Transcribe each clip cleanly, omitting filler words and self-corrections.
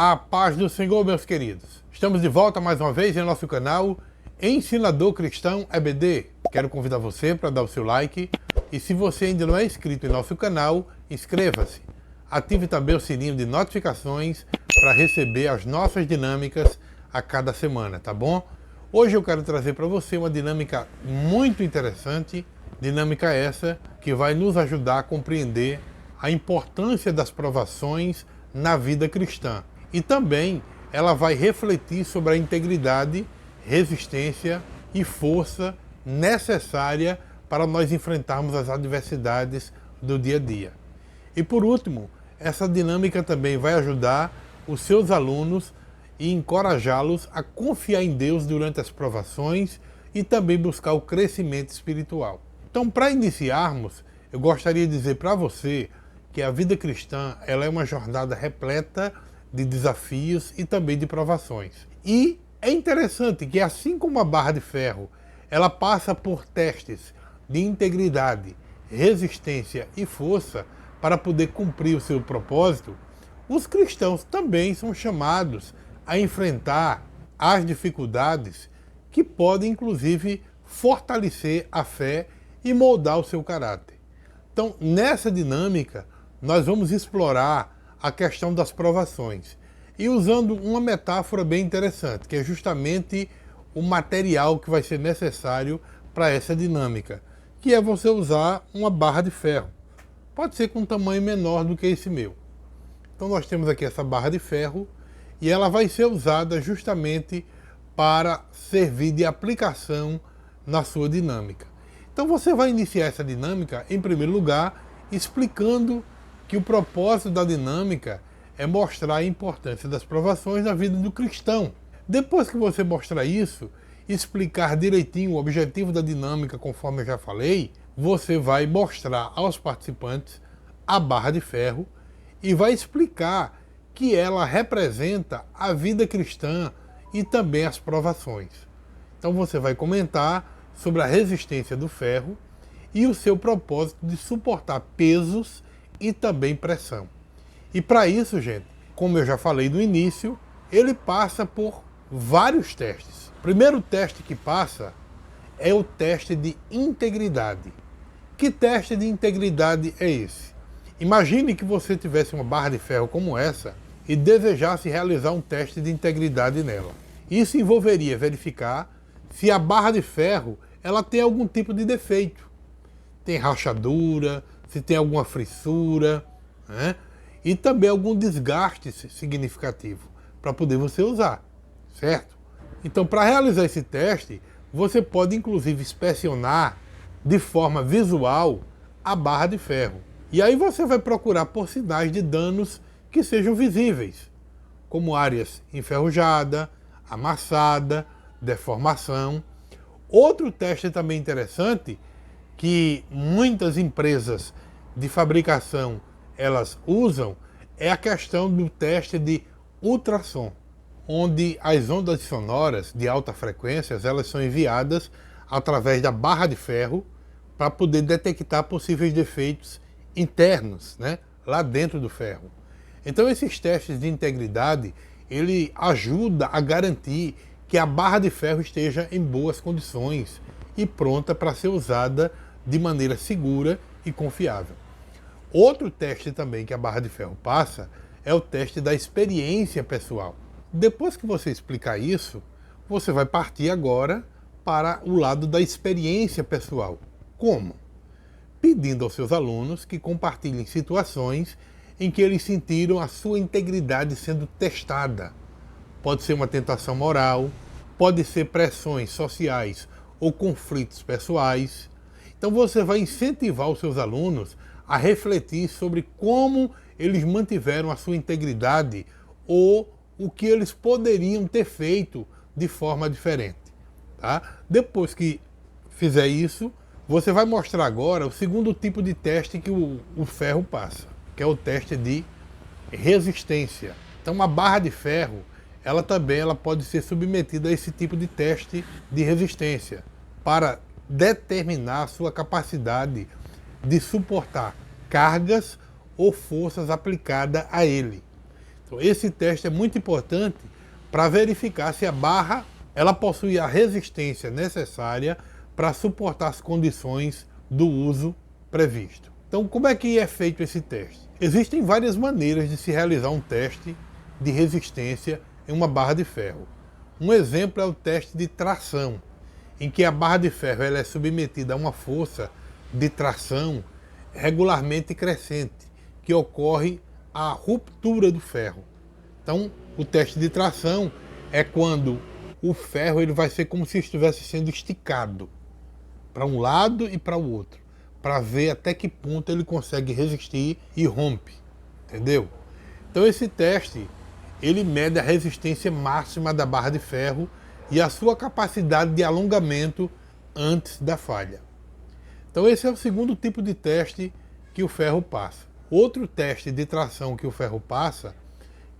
A paz do Senhor, meus queridos. Estamos de volta mais uma vez em nosso canal Ensinador Cristão EBD. Quero convidar você para dar o seu like e se você ainda não é inscrito em nosso canal, inscreva-se. Ative também o sininho de notificações para receber as nossas dinâmicas a cada semana, tá bom? Hoje eu quero trazer para você uma dinâmica muito interessante, dinâmica essa que vai nos ajudar a compreender a importância das provações na vida cristã. E também ela vai refletir sobre a integridade, resistência e força necessária para nós enfrentarmos as adversidades do dia a dia. E por último, essa dinâmica também vai ajudar os seus alunos e encorajá-los a confiar em Deus durante as provações e também buscar o crescimento espiritual. Então, para iniciarmos, eu gostaria de dizer para você que a vida cristã ela é uma jornada repleta de desafios e também de provações. E é interessante que, assim como a barra de ferro, ela passa por testes de integridade, resistência e força para poder cumprir o seu propósito, os cristãos também são chamados a enfrentar as dificuldades que podem, inclusive, fortalecer a fé e moldar o seu caráter. Então, nessa dinâmica, nós vamos explorar a questão das provações e usando uma metáfora bem interessante, que é justamente o material que vai ser necessário para essa dinâmica, que é você usar uma barra de ferro. Pode ser com um tamanho menor do que esse meu. Então nós temos aqui essa barra de ferro e ela vai ser usada justamente para servir de aplicação na sua dinâmica. Então você vai iniciar essa dinâmica, em primeiro lugar, explicando que o propósito da dinâmica é mostrar a importância das provações na vida do cristão. Depois que você mostrar isso, explicar direitinho o objetivo da dinâmica, conforme eu já falei, você vai mostrar aos participantes a barra de ferro e vai explicar que ela representa a vida cristã e também as provações. Então você vai comentar sobre a resistência do ferro e o seu propósito de suportar pesos e também pressão. E para isso, gente, como eu já falei no início, ele passa por vários testes. O primeiro teste que passa é o teste de integridade. Que teste de integridade é esse? Imagine que você tivesse uma barra de ferro como essa e desejasse realizar um teste de integridade nela. Isso envolveria verificar se a barra de ferro ela tem algum tipo de defeito. Tem rachadura, se tem alguma frissura, né? E também algum desgaste significativo para poder você usar, certo? Então, para realizar esse teste, você pode inclusive inspecionar de forma visual a barra de ferro. E aí você vai procurar por sinais de danos que sejam visíveis, como áreas enferrujadas, amassada, deformação. Outro teste também interessante que muitas empresas de fabricação elas usam é a questão do teste de ultrassom, onde as ondas sonoras de alta frequência elas são enviadas através da barra de ferro para poder detectar possíveis defeitos internos, né, lá dentro do ferro. Então esses testes de integridade ele ajuda a garantir que a barra de ferro esteja em boas condições e pronta para ser usada de maneira segura e confiável. Outro teste também que a barra de ferro passa é o teste da experiência pessoal. Depois que você explicar isso, você vai partir agora para o lado da experiência pessoal. Como? Pedindo aos seus alunos que compartilhem situações em que eles sentiram a sua integridade sendo testada. Pode ser uma tentação moral, pode ser pressões sociais ou conflitos pessoais. Então você vai incentivar os seus alunos a refletir sobre como eles mantiveram a sua integridade ou o que eles poderiam ter feito de forma diferente. Tá? Depois que fizer isso, você vai mostrar agora o segundo tipo de teste que o ferro passa, que é o teste de resistência. Então uma barra de ferro, ela também pode ser submetida a esse tipo de teste de resistência para determinar a sua capacidade de suportar cargas ou forças aplicadas a ele. Então, esse teste é muito importante para verificar se a barra ela possui a resistência necessária para suportar as condições do uso previsto. Então, como é que é feito esse teste? Existem várias maneiras de se realizar um teste de resistência em uma barra de ferro. Um exemplo é o teste de tração, em que a barra de ferro ela é submetida a uma força de tração regularmente crescente, que ocorre a ruptura do ferro. Então, o teste de tração é quando o ferro ele vai ser como se estivesse sendo esticado para um lado e para o outro, para ver até que ponto ele consegue resistir e rompe, entendeu? Então esse teste, ele mede a resistência máxima da barra de ferro e a sua capacidade de alongamento antes da falha. Então esse é o segundo tipo de teste que o ferro passa. Outro teste de tração que o ferro passa,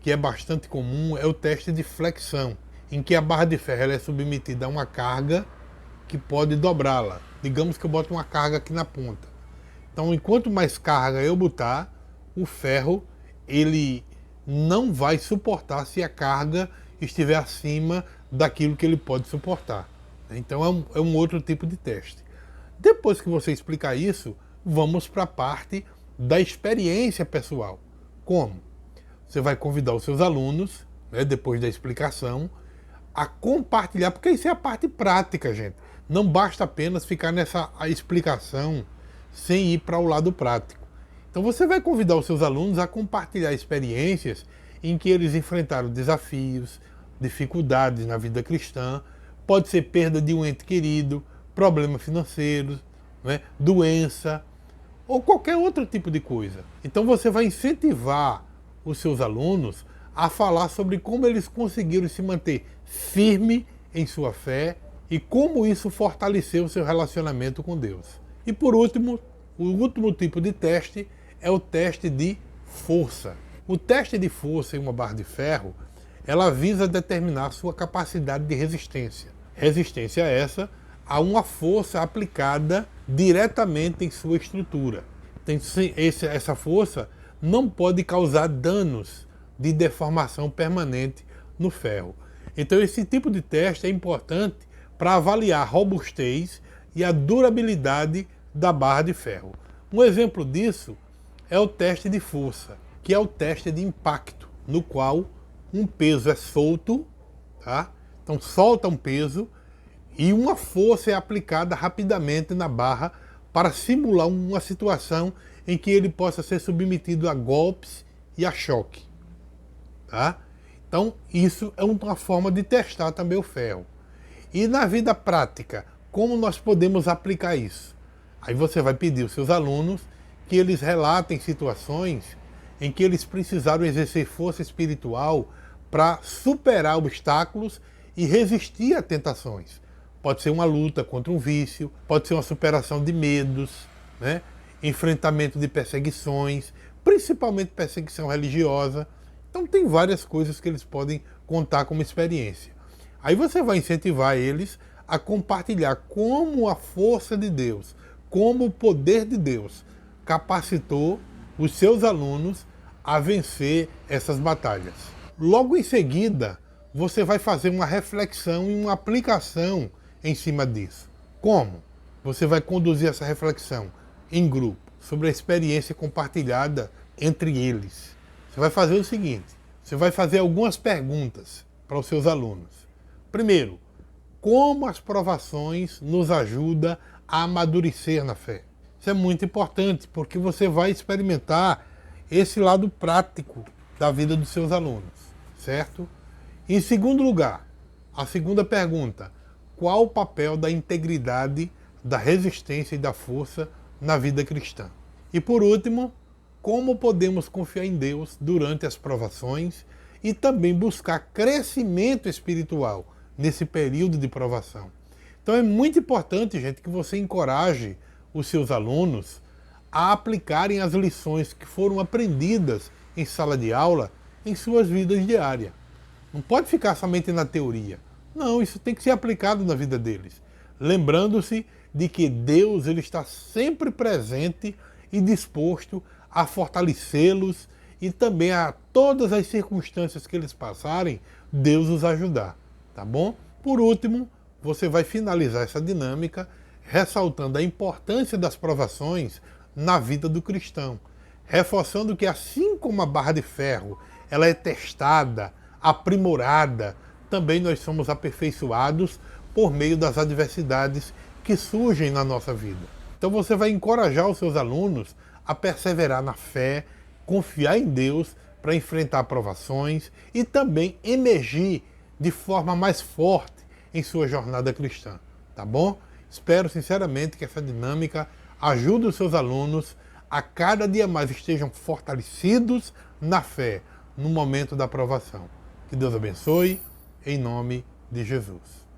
que é bastante comum, é o teste de flexão, em que a barra de ferro ela é submetida a uma carga que pode dobrá-la. Digamos que eu boto uma carga aqui na ponta. Então, enquanto mais carga eu botar, o ferro ele não vai suportar se a carga estiver acima daquilo que ele pode suportar. Então, é um outro tipo de teste. Depois que você explicar isso, vamos para a parte da experiência pessoal. Como? Você vai convidar os seus alunos, né, depois da explicação, a compartilhar, porque isso é a parte prática, gente. Não basta apenas ficar nessa explicação sem ir para o lado prático. Então você vai convidar os seus alunos a compartilhar experiências em que eles enfrentaram desafios, dificuldades na vida cristã, pode ser perda de um ente querido, problemas financeiros, né, doença, ou qualquer outro tipo de coisa. Então você vai incentivar os seus alunos a falar sobre como eles conseguiram se manter firme em sua fé e como isso fortaleceu o seu relacionamento com Deus. E por último, o último tipo de teste é o teste de força. O teste de força em uma barra de ferro, ela visa determinar a sua capacidade de resistência. Resistência essa a uma força aplicada diretamente em sua estrutura. Essa força não pode causar danos de deformação permanente no ferro. Então esse tipo de teste é importante para avaliar a robustez e a durabilidade da barra de ferro. Um exemplo disso é o teste de força, que é o teste de impacto, no qual um peso é solto, tá? Então solta um peso e uma força é aplicada rapidamente na barra para simular uma situação em que ele possa ser submetido a golpes e a choque. Tá? Então, isso é uma forma de testar também o ferro. E na vida prática, como nós podemos aplicar isso? Aí você vai pedir aos seus alunos que eles relatem situações em que eles precisaram exercer força espiritual para superar obstáculos e resistir a tentações. Pode ser uma luta contra um vício, pode ser uma superação de medos, né? Enfrentamento de perseguições, principalmente perseguição religiosa. Então tem várias coisas que eles podem contar como experiência. Aí você vai incentivar eles a compartilhar como a força de Deus, como o poder de Deus capacitou os seus alunos a vencer essas batalhas. Logo em seguida, você vai fazer uma reflexão e uma aplicação em cima disso. Como? Você vai conduzir essa reflexão em grupo, sobre a experiência compartilhada entre eles. Você vai fazer o seguinte, você vai fazer algumas perguntas para os seus alunos. Primeiro, como as provações nos ajudam a amadurecer na fé? Isso é muito importante, porque você vai experimentar esse lado prático da vida dos seus alunos, certo? Em segundo lugar, a segunda pergunta, qual o papel da integridade, da resistência e da força na vida cristã? E por último, como podemos confiar em Deus durante as provações e também buscar crescimento espiritual nesse período de provação. Então é muito importante, gente, que você encoraje os seus alunos a aplicarem as lições que foram aprendidas em sala de aula em suas vidas diárias. Não pode ficar somente na teoria. Não, isso tem que ser aplicado na vida deles. Lembrando-se de que Deus ele está sempre presente e disposto a fortalecê-los e também a todas as circunstâncias que eles passarem, Deus os ajudar, tá bom? Por último, você vai finalizar essa dinâmica ressaltando a importância das provações na vida do cristão, reforçando que assim como a barra de ferro, ela é testada, aprimorada, também nós somos aperfeiçoados por meio das adversidades que surgem na nossa vida. Então você vai encorajar os seus alunos a perseverar na fé, confiar em Deus para enfrentar provações e também emergir de forma mais forte em sua jornada cristã, tá bom? Espero sinceramente que essa dinâmica ajude os seus alunos a cada dia mais estejam fortalecidos na fé no momento da provação. Que Deus abençoe, em nome de Jesus.